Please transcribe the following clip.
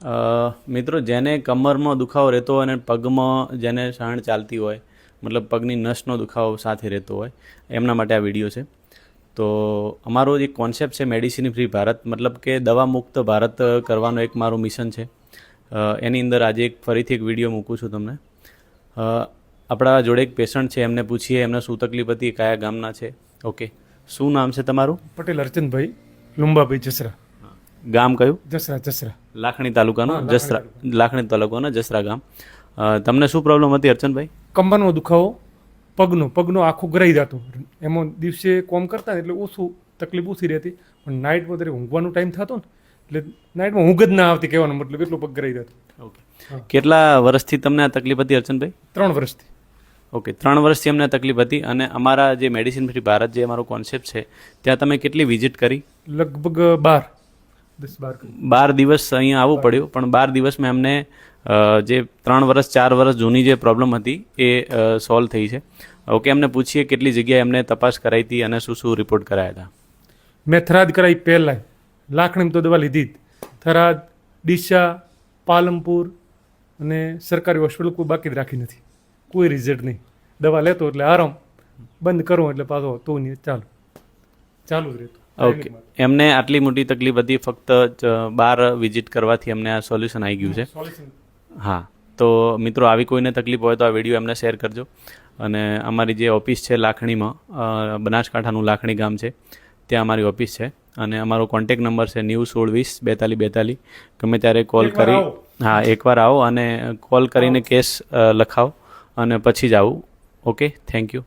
મિત્રો, જેને કમરમાં દુખાવો રહેતો હોય અને પગમાં જેને સાણ ચાલતી હોય, મતલબ પગની નસનો દુખાવો સાથે રહેતો હોય, એમના માટે આ વિડીયો છે. તો અમારો એક કોન્સેપ્ટ છે મેડિસિન ફ્રી ભારત, મતલબ કે દવા મુક્ત ભારત કરવાનો એક મારું મિશન છે. એની અંદર આજે ફરીથી એક વિડીયો મૂકું છું તમને. આપણા જોડે એક પેશન્ટ છે, એમને પૂછીએ એમને શું તકલીફ હતી, કયા ગામના છે. ઓકે, શું નામ છે તમારું? પટેલ અર્ચનભાઈ લુંબાભાઈ જસરા. ગામ કયું? જસરા. લાખણી તાલુકાનું જસરા, લાખણી તાલુકાના જસરા ગામ. તમને શું પ્રોબ્લેમ હતી અર્ચનભાઈ? કંબરનો દુખાવો, પગનો આખું ગરાઈ જતો. એમાં દિવસે કોમ કરતા ને એટલે ઓછું તકલીફ ઓછી રહેતી, પણ નાઇટમાં ત્યારે ઊંઘવાનો ટાઈમ થતો ને એટલે નાઇટમાં ઊંઘ જ ના આવતી, કહેવાનો મતલબ એટલો પગ ગરાઈ જતો. ઓકે, કેટલા વર્ષથી તમને આ તકલીફ હતી અર્ચનભાઈ? 3 વર્ષથી. ઓકે, 3 વર્ષથી અમને તકલીફ હતી. અને અમારા જે મેડિસિન ફ્રી ભારત જે અમારો કોન્સેપ્ટ છે, ત્યાં તમે કેટલી વિઝિટ કરી? લગભગ 12 દિવસ અહીંયા આવવું પડ્યું, પણ 12 દિવસમાં એમને જે 3 વર્ષ 4 વર્ષ જૂની જે પ્રોબ્લેમ હતી એ સોલ્વ થઈ છે. ઓકે, એમને પૂછીએ કેટલી જગ્યાએ એમને તપાસ કરાવી હતી અને શું શું રિપોર્ટ કરાયા હતા. મેં થરાદ કરાવી પહેલાં, લાખણીમાં તો દવા લીધી જ. થરાદ, ડીસા, પાલનપુર અને સરકારી હોસ્પિટલ કોઈ બાકી જ રાખી નથી. કોઈ રિઝલ્ટ નહીં. દવા લેતો એટલે આરામ, બંધ કરો એટલે પાછો તો નહીં, ચાલુ જ રહેતું. ઓકે, એમને આટલી મોટી તકલીફ હતી, ફક્ત 12 વિઝિટ કરવાથી અમને આ સોલ્યુશન આવી ગયું છે. હા, તો મિત્રો, આવી કોઈને તકલીફ હોય તો આ વિડીયો એમને શેર કરજો. અને અમારી જે ઓફિસ છે લાખણીમાં, બનાસકાંઠાનું લાખણી ગામ છે, ત્યાં અમારી ઓફિસ છે. અને અમારો કોન્ટેક નંબર છે 9016204242. ગમે ત્યારે કોલ કરી, હા, એકવાર આવો અને કોલ કરીને કેસ લખાવો અને પછી જ આવું. Okay, thank you.